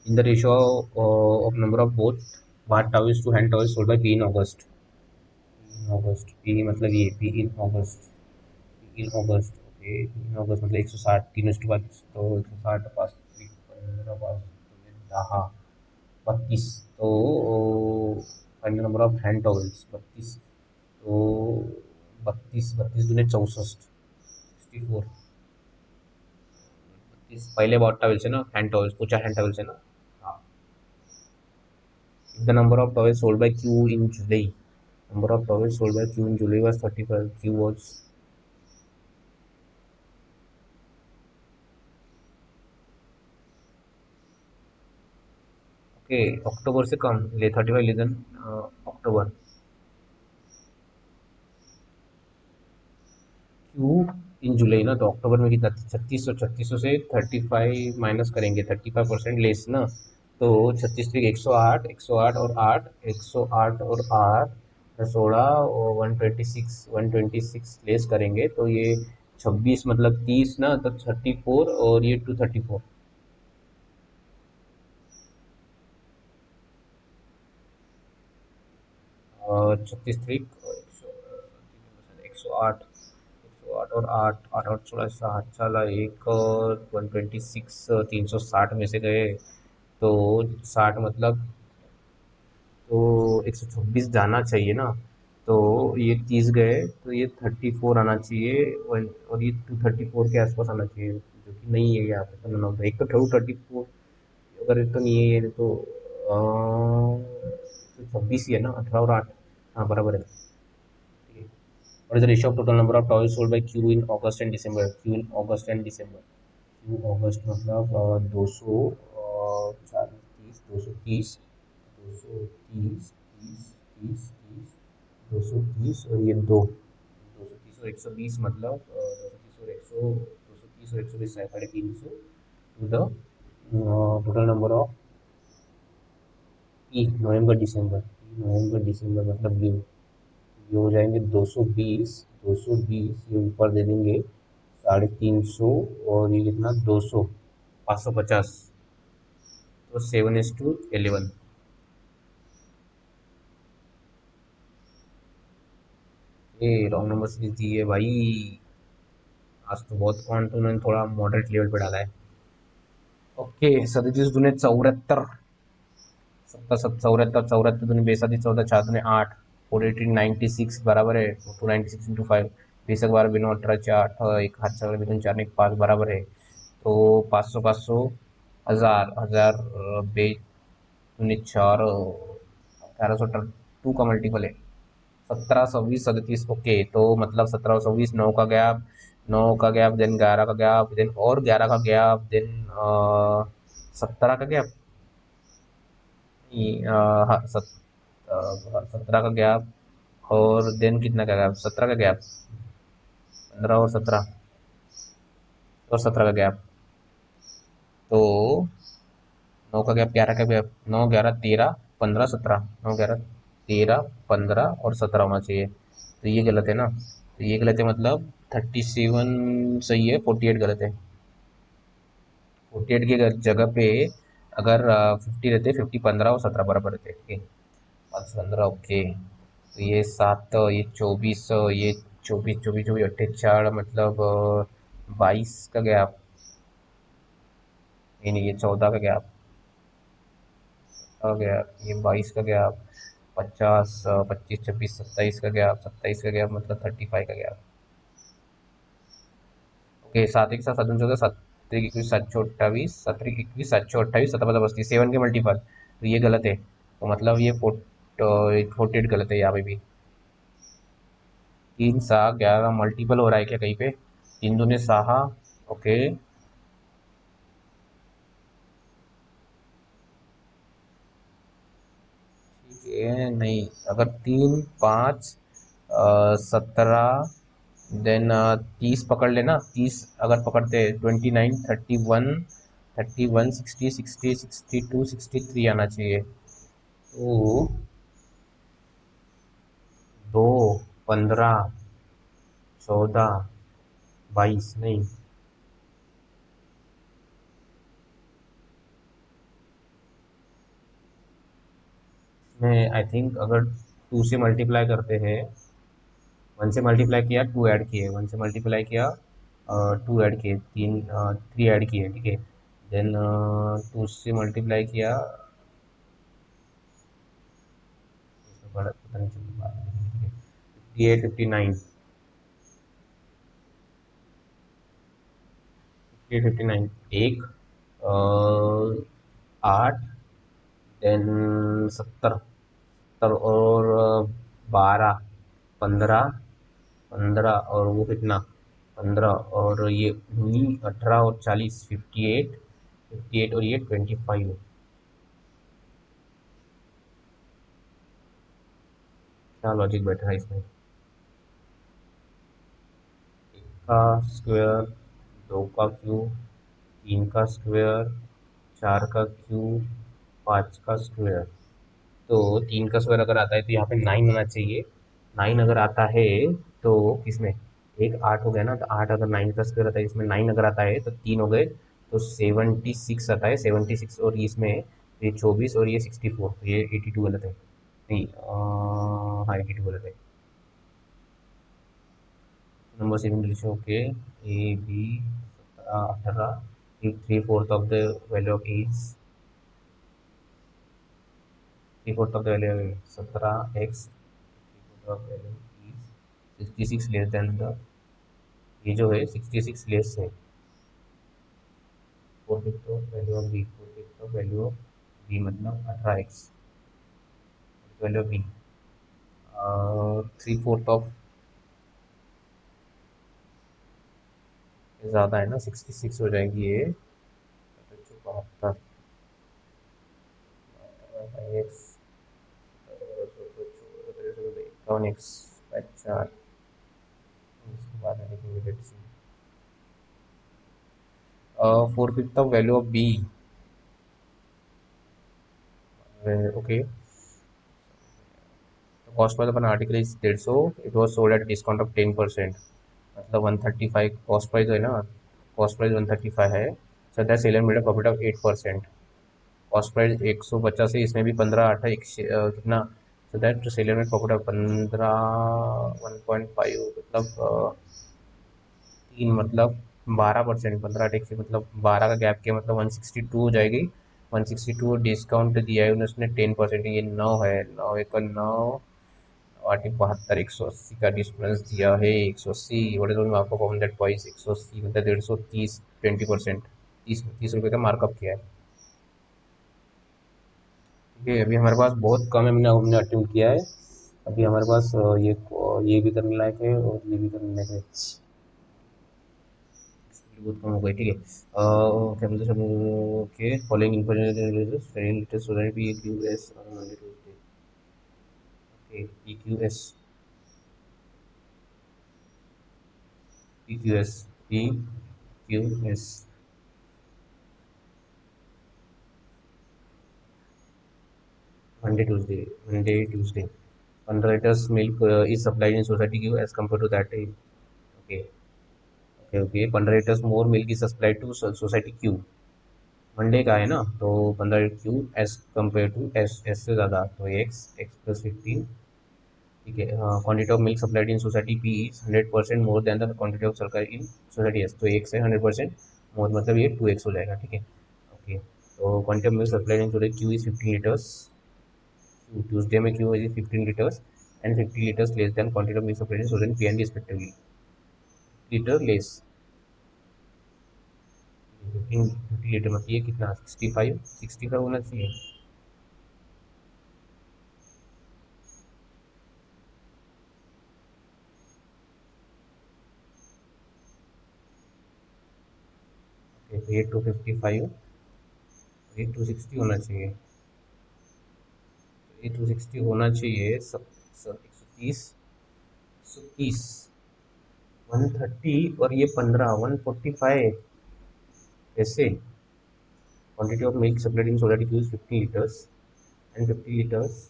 in the ratio of number of both bath towels to hand towels sold by P in August, in August, P मतलब ये P in August, P in August, okay, in August मतलब 160, 3:5, तो 160 पाँच 15 पाँच 10 32, तो find the number of hand towels 32, तो 32 32 दूने 64, 64, 32 पहले बहुत टॉवल्स है ना, हैंड टॉवल्स पूछा, हैंड टॉवल्स है ना, हाँ, the number of towels sold by Q in July, number of towels sold by Q in July was 35, Q was, okay, अक्टूबर से कम ले 35 लेस देन अक्टूबर, Q इन जुलाई ना, तो अक्टूबर में कितना 3600, 3600 से 35 माइनस करेंगे, 35% लेस ना, तो 36 3 108, 108 और 8, 108 और 8 16 और 126, 126 लेस करेंगे, तो ये 26 मतलब 30 ना, तो 34, और ये 234, और 36 त्रिक, 108, 108 और 8 8 8 16 60, साला एक और 126, 360 में से गए, तो 60 मतलब, तो 126 जाना चाहिए ना, तो ये 30 गए, तो ये 34 आना चाहिए, और ये 234 के आसपास आना चाहिए, जो कि नहीं है यहाँ पे, तो नन ऑफ द, एक तो 234, अगर ये तो नहीं है ये, तो 26 ही है ना, 18 और 8, हाँ बराबर है, ठीक है। What is the ratio of total number of toys sold by Q in August and December? Q in August and December. Q अगस्त मतलब 200, 40 30, 230, 230 30 30 30, 230 और ये दो, 230 और 120 मतलब 230 और 100, 230 और 120 है 350, to the total number of E November December, नवंबर दिसंबर मतलब ये हो जाएंगे 220, 220 ये ऊपर दे देंगे 350, और ये कितना 200, 550, तो 7:11, ये रॉन्ग नंबर सीरीज दी है भाई, आज तो बहुत कौन उन्होंने थोड़ा मॉडरेट लेवल पे डाला है। ओके, 37 दूने 74, 77 74 74 दूने 42 14 4 दूने 8, 496 बराबर है 296 इंटू 5, 20 बिनो 18 एक हाथ से बिनो 4 एक 5 बराबर है। तो 500 500 हजार हजार बे 4 1800 टू का मल्टीपल है 17 26 37। ओके, तो मतलब 17 27 9 का गैप, 9 का गैप, देन 11 का गैप, देन और 11 का गैप, देन 17 का गैप, हाँ 17 का गैप, और देन कितना का गैप, 17 का गैप, 15 और 17 और 17 का गैप। तो 9 का गैप, 11 का गैप, 9 11 13 15 17, 9 11 13 15 और 17 होना चाहिए। तो ये गलत है ना, तो ये गलत है, मतलब 37 सही है, 48 गलत है। 48 की जगह पे अगर 50 रहते, 50 15 और 17 बराबर रहते, ठीक है, 5 15 ओके। तो ये 7 ये 24 ये 24 28 4 मतलब 22 का गैप, नहीं ये 14 का गैप का गैप, ये 22 का गैप, 50 25 26 27 का गैप, 27 का गैप मतलब 35 का गैप। ओके, 7 1 7 7 14 7 21 7 28 7 21 7 28 17 बस्ती 7 के मल्टीपल, तो ये गलत है, तो मतलब ये 48 गलत है यहाँ पे भी। 3 7 11 मल्टीपल हो रहा है क्या कहीं पे, 3 दूने 6, ओके, ठीक है, नहीं अगर 3 5 17 देन 30 पकड़ लेना, 30 अगर पकड़ते 29 31 60 60 62 63 आना चाहिए। तो 2 15 14 22 नहीं, इसमें आई थिंक अगर 2 से मल्टीप्लाई करते हैं, 1 से मल्टीप्लाई किया 2 ऐड किए, 1 से मल्टीप्लाई किया 2 ऐड किए, 3 ऐड किए, ठीक है, देन 2 से मल्टीप्लाई किया, पता नहीं चल पा रहा है, ठीक है, 58 59 58 59 एक 8 देन 70 70 और 12 15 15 और वो कितना 15 और ये 18 और 40 58 और ये 25। क्या लॉजिक बैठ रहा है इसमें, एक का स्क्वायर, 2 का क्यूब, 3 का स्क्वायर, 4 का क्यूब, 5 का स्क्वायर। तो 3 का स्क्वायर अगर आता है तो यहाँ पे 9 आना चाहिए, 9 अगर आता है तो किसमें, एक 8 हो गया ना, तो 8 अगर 9 का स्क्वायर आता है, इसमें 9 अगर आता है तो 3 हो गए, तो 76 आता है, 76 और इसमें ये 24 और ये 64, तो ये 82 गलत है, नहीं हाँ 82 गलत है। नंबर 7 लिखो, okay, A B 17 18, 3/4 of the value of A's, 3/4 of the value 17x, 3/4 of value is 66 less than the, ये जो है 66 लेस है 4/5 of value of B, 4/5 of value of B मतलब 18x value of B, 3/4 of ज़्यादा है ना, 66 हो जाएगी ये, 72 एक्स 51x 4, इसके बाद में लिखेंगे let's see 4/5 of value of B, okay, cost price upon article is 150, it was sold at discount of 10%, मतलब 135 कॉस्ट प्राइस है ना, कॉस्ट प्राइस 135 है, so that seller made a profit of 8%, cost price 150 है, इसमें भी 15 8 कितना, so that seller made profit of 15 1.5 मतलब 3 मतलब 12%, 15 से मतलब 12 का गैप के मतलब 162 हो जाएगी, 162 डिस्काउंट दिया है उसने 10%, ये 9 है, 9 1 9 आठ 72, 180 का डिफरेंस दिया है, 180। What is markup on that price? 180 मतलब 130, 20%, 30 रुपये का मार्कअप किया है। ठीक है, अभी हमारे पास बहुत कम है, हमने हमने अटेम्प्ट किया है। अभी हमारे पास ये भी करने लायक है और ये भी करने लायक है, बहुत कम हो गई। ठीक है, क्या बोलते हैं, okay, following information society EQS on Monday, Tuesday। Okay, EQS Monday, Tuesday 15 liters milk is supplied in society Q as compared to that day। Okay okay okay, 15 liters more milk is supplied to society Q। Monday का है ना, तो 15 Q S compare to S से ज़्यादा, तो X plus 15। ठीक है, quantity of milk supplied in society P is 100% more than the quantity of supply in society S, तो एक से 100% मोर मतलब ये 2x हो जाएगा। ठीक है, ओके, तो quantity of milk supplied in society Q is 15 litres, Tuesday में Q is 15 litres and 50 litres less than quantity of milk supplied in society P and respectively, litre less. 50 litre मतलब ये कितना, 65 होना चाहिए। ओके, तो ये 255, ये 260 होना चाहिए, ये 260 होना चाहिए सब सब। 130, 130 और ये 15, 145 ऐसे। Quantity of milk supplied in society use 50 litres and 50 litres.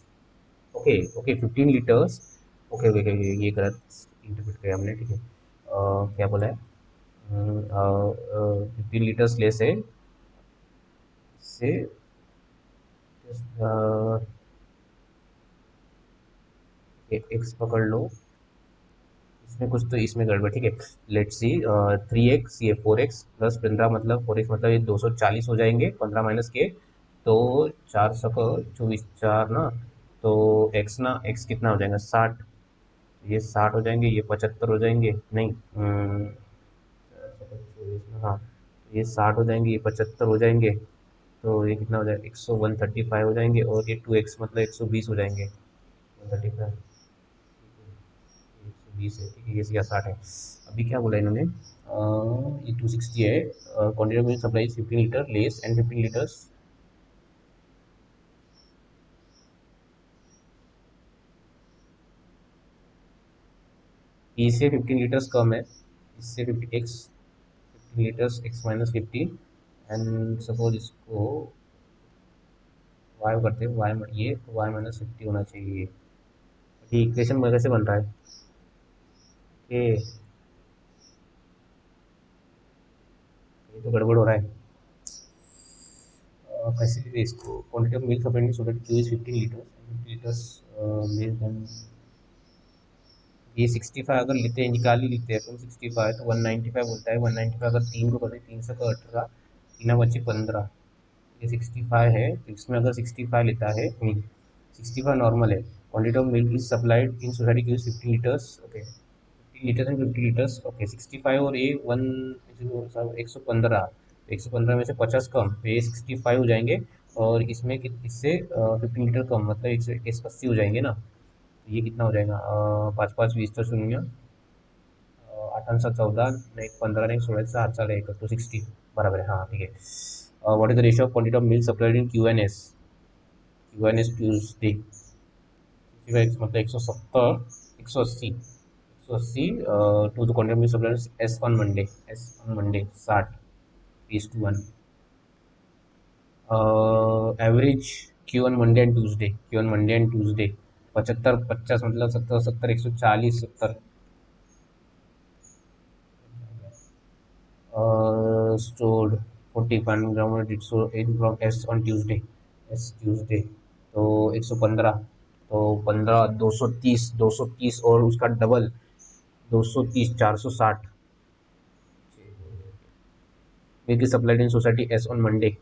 Okay okay, 15 litres. Okay okay okay, ये गलत इंटरप्रेट किया हमने। ठीक है, क्या बोला है, 15 लीटर्स लेस है इससे, एक्स पकड़ लो, इसमें कुछ तो इसमें गड़बड़। ठीक है, लेट्स सी, 3x, ये 4x प्लस 15 मतलब 4x मतलब ये 240 हो जाएंगे, 15 माइनस के, तो 4 24 4 ना, तो x ना, x कितना हो जाएगा, 60, ये 60 हो जाएंगे, ये 75 हो जाएंगे, नहीं 4 हाँ, ये 60 हो जाएंगे, ये 75 हो जाएंगे, तो ये कितना हो जाएगा, 135 हो जाएंगे, और ये 2x मतलब 120 हो जाएंगे, 135, 120 है। ठीक है, ये 60 है। अभी क्या बोला इन्होंने, ये 260 है, quantity of supply 15 litre less and 15 litres. इससे 15 लीटर्स कम है, इससे 50 x, 15 litres x minus 15, and suppose इसको वाई करते हैं, वाई ये वाई माइनस 50 होना चाहिए। ये इक्वेशन कैसे बन रहा है, ये ये तो गड़बड़ हो रहा है। कैसे लिखे इसको, quantity of milk supplied so that Q is 15 litres, 50 litres less then, ये 65 अगर लेते हैं, निकाल ही लेते हैं अपन, 65 तो 195 बोलता है, 195 अगर 3 को करें, 3 से 18, 3 बचे 15, ये 65 है, तो इसमें अगर 65 लेता है, 65 नॉर्मल है। Quantity of milk is supplied in society की 15 litres, okay, 15 litres and 50 litres, okay, 65 और ये 115, 115 में से 50 कम, तो ये 65 हो जाएंगे, और इसमें इससे 15 लीटर कम मतलब 180 हो जाएंगे ना, तो ये कितना हो जाएगा, 5 5 20 तो शून्य, 8 7 14, नहीं 15 नहीं 16 7 4 1 260 बराबर है, हाँ ठीक है। What is the ratio of quantity of milk supplied in QNS, QNS Tuesday, मतलब 170, 180, 180 to the quantity of milk supplied S on Monday, S on Monday 60:1। Average Q on Monday and Tuesday, Q on Monday and Tuesday 75 50 मतलब 70 70 140 70, stored 45 gram so 8 gram S on Tuesday, S Tuesday, तो 115, तो 15 230, 230 और उसका double 230 460। milk is supplied in society S on Monday,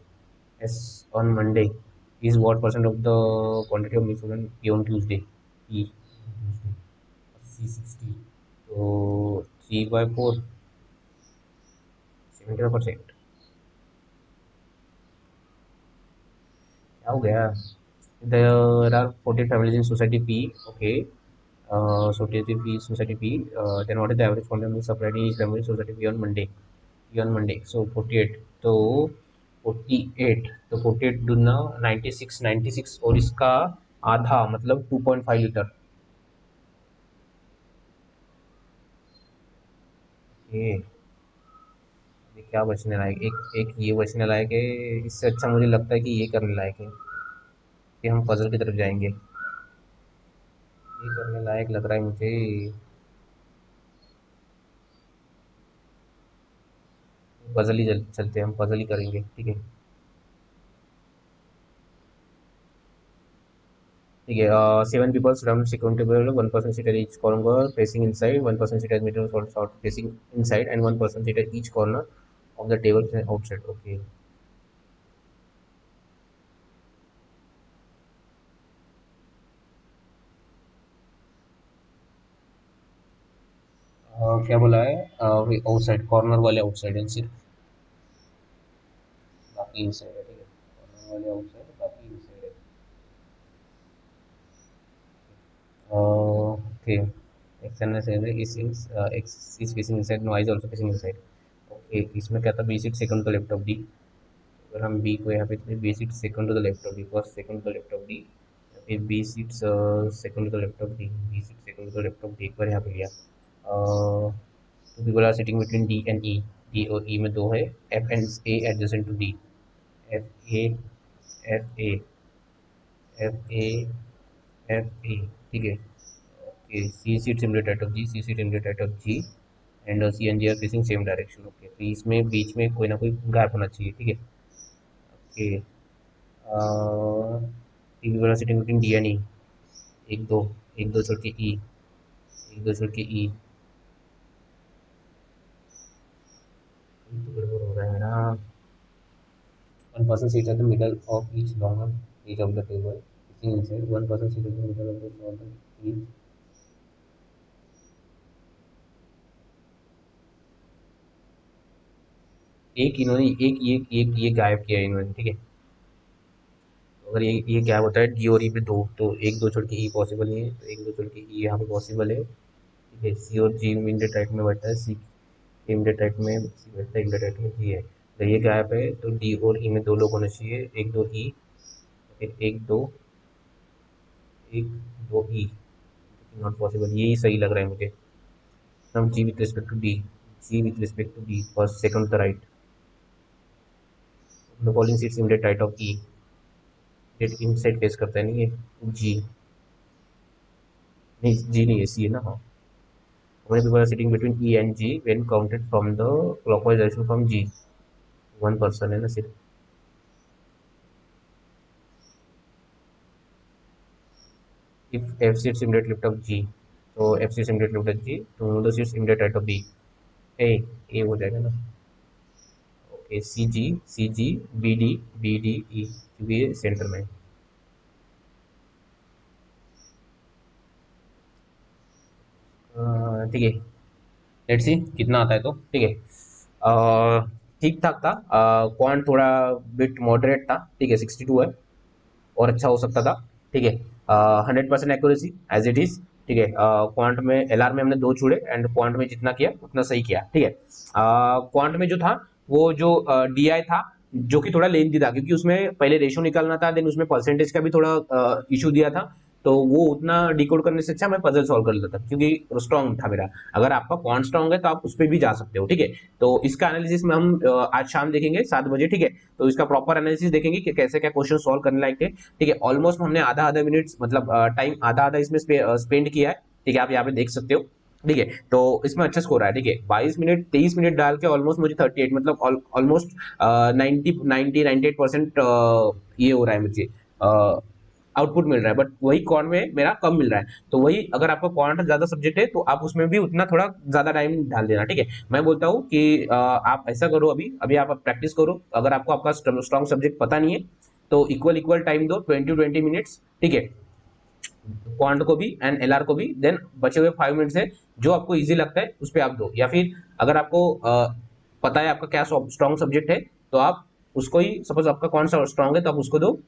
S on Monday is what percent of the quantity of milk given on Tuesday, E, C60, तो 3/4 75%। क्या हो गया? There are 40 families in society P. Okay. Society P, society P. Then what is the average quantum of supplied in each family society P on Monday? P on Monday. So 48. तो 48, तो 48 दुना 96, 96 और इसका आधा मतलब 2.5 लीटर। ये क्या बचने लायक, एक एक ये बचने लायक है। इससे अच्छा मुझे लगता है कि ये करने लायक है कि हम पजल की तरफ जाएंगे। ये करने लायक लग रहा है मुझे। पजल ही चलते हैं, हम पजल ही करेंगे, ठीक है। ठीक है, 7 people surround sequence table, 1 person sit at each corner facing inside, 1 person sit at middle sort facing inside, and 1 person sit at each corner of the table outside. Okay. क्या बोला है? आउटसाइड, कॉर्नर वाले outside है सिर्फ, बाकी inside है, ठीक है। कॉर्नर वाले आउटसाइड, बाकी इनसाइड है। Okay. External side is x is facing inside, no y is also facing inside. Okay, इसमें क्या था? B seat second to the left of D. अगर हम बी को यहाँ पे B seat second to the left of D, first second to the left of D, फिर B seat second to the left of D, B seat second to the left of D, एक बार यहाँ पे लिया। Two people are sitting between D and E, D और E में दो है। F and A adjacent to D, F A, F A, F A, F A, ठीक है। Okay, C seat similar tight of G, C seat similar tight of G, and C and G are facing same direction. Okay, तो इसमें बीच में कोई ना कोई gap होना चाहिए, ठीक है। ओके, टी वी वाला सिटिंग बिटवीन डी एंड ई, एक दो, एक दो छोड़ के ई, एक दो छोड़ के ई। तो गड़बड़ हो रहा है मेरा। 1 person sits at the middle of each longer edge of the table sitting inside, 1 person sits at the middle of the shorter edge। एक इन्होंने एक ये गायब किया है इन्होंने, ठीक है। अगर ये गैप होता है डी और ई पे दो, तो एक दो छोड़ के ई पॉसिबल नहीं है, तो एक दो छोड़ के ई यहाँ पे पॉसिबल है, ठीक है। सी और जी इमीडिएट राइट में बैठता है, सी इमीडिएट राइट में सी बैठता है, इमीडिएट राइट में जी है। तो ये गैप है, तो डी और ई में दो लोग होने चाहिए, एक दो ई, फिर एक दो ई, नॉट पॉसिबल। यही सही लग रहा है मुझे। From G with respect to D, G with respect to D, first second the right, the following seats immediate right of E, that inside face करता है, नहीं ये जी, नहीं जी नहीं है, सी है ना, हाँ। How many people are sitting between E and G when counted from the clockwise direction from G? 1 person है ना सिर्फ। If F sits immediate left of G, तो F sits immediate left of G, तो the sits immediate right of B, A हो जाएगा ना। Okay, सी जी, B D E, क्योंकि ये सेंटर में है। ठीक है, लेट्स सी कितना आता है, तो ठीक है। ठीक ठाक था। क्वांट थोड़ा बिट मॉडरेट था, ठीक है, 62 है, और अच्छा हो सकता था, ठीक है। 100% एक्यूरेसी एज इट इज, ठीक है। क्वांट में एलआर में हमने दो छुड़े, एंड क्वांट में जितना किया उतना सही किया, ठीक है। क्वांट में जो था वो जो डीआई था, जो कि थोड़ा लेंथी था, क्योंकि उसमें पहले रेशो निकालना था, देन उसमें परसेंटेज का भी थोड़ा इशू दिया था, तो वो उतना डिकोड करने से अच्छा मैं पजल सॉल्व कर लेता था, क्योंकि स्ट्रॉन्ग था मेरा। अगर आपका क्वांट स्ट्रॉन्ग है तो आप उस पर भी जा सकते हो, ठीक है। तो इसका एनालिसिस में हम आज शाम देखेंगे 7 बजे, ठीक है। तो इसका प्रॉपर एनालिसिस देखेंगे कि कैसे क्या क्वेश्चन सॉल्व करने लायक थे, ठीक है। ऑलमोस्ट हमने आधा आधा मिनट मतलब टाइम आधा आधा इसमें स्पेंड किया है, ठीक है। आप यहाँ पे देख सकते हो, ठीक है। तो इसमें अच्छा स्कोर है, ठीक है। 22 मिनट 23 मिनट डाल के ऑलमोस्ट मुझे 38 मतलब ऑलमोस्ट 90-98% ये हो रहा है मुझे, आउटपुट मिल रहा है। बट वही क्वांट में मेरा कम मिल रहा है, तो वही अगर आपका क्वांट ज्यादा सब्जेक्ट है तो आप उसमें भी उतना थोड़ा ज्यादा टाइम डाल देना, ठीक है। मैं बोलता हूँ कि आप ऐसा करो, अभी अभी आप प्रैक्टिस करो। अगर आपको आपका स्ट्रॉन्ग सब्जेक्ट पता नहीं है तो इक्वल इक्वल टाइम दो, 20-20 मिनट्स, ठीक है। क्वांट को भी एंड एलआर को भी, देन बचे हुए 5 मिनट से जो आपको इजी लगता है उस पर आप दो, या फिर अगर आपको पता है आपका क्या स्ट्रॉन्ग सब्जेक्ट है तो आप उसको ही, सपोज आपका कौन सा स्ट्रॉन्ग है तो आप उसको दो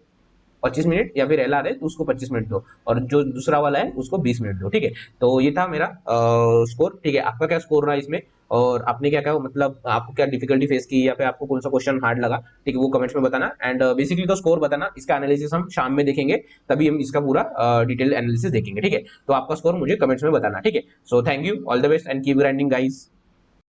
25 मिनट, या फिर एलआर है तो उसको 25 मिनट दो, और जो दूसरा वाला है उसको 20 मिनट दो। ठीक है, तो ये था मेरा स्कोर। ठीक है, आपका क्या स्कोर रहा इसमें, और आपने क्या क्या मतलब आपको क्या डिफिकल्टी फेस की, या फिर आपको कौन सा क्वेश्चन हार्ड लगा, ठीक है, वो कमेंट्स में बताना। एंड बेसिकली तो स्कोर बताना, इसका एनालिसिस हम शाम में देखेंगे, तभी हम इसका पूरा डिटेल एनालिसिस देखेंगे। ठीक है, तो आपका स्कोर मुझे कमेंट्स में बताना। ठीक है, so thank you, all the best and keep grinding guys.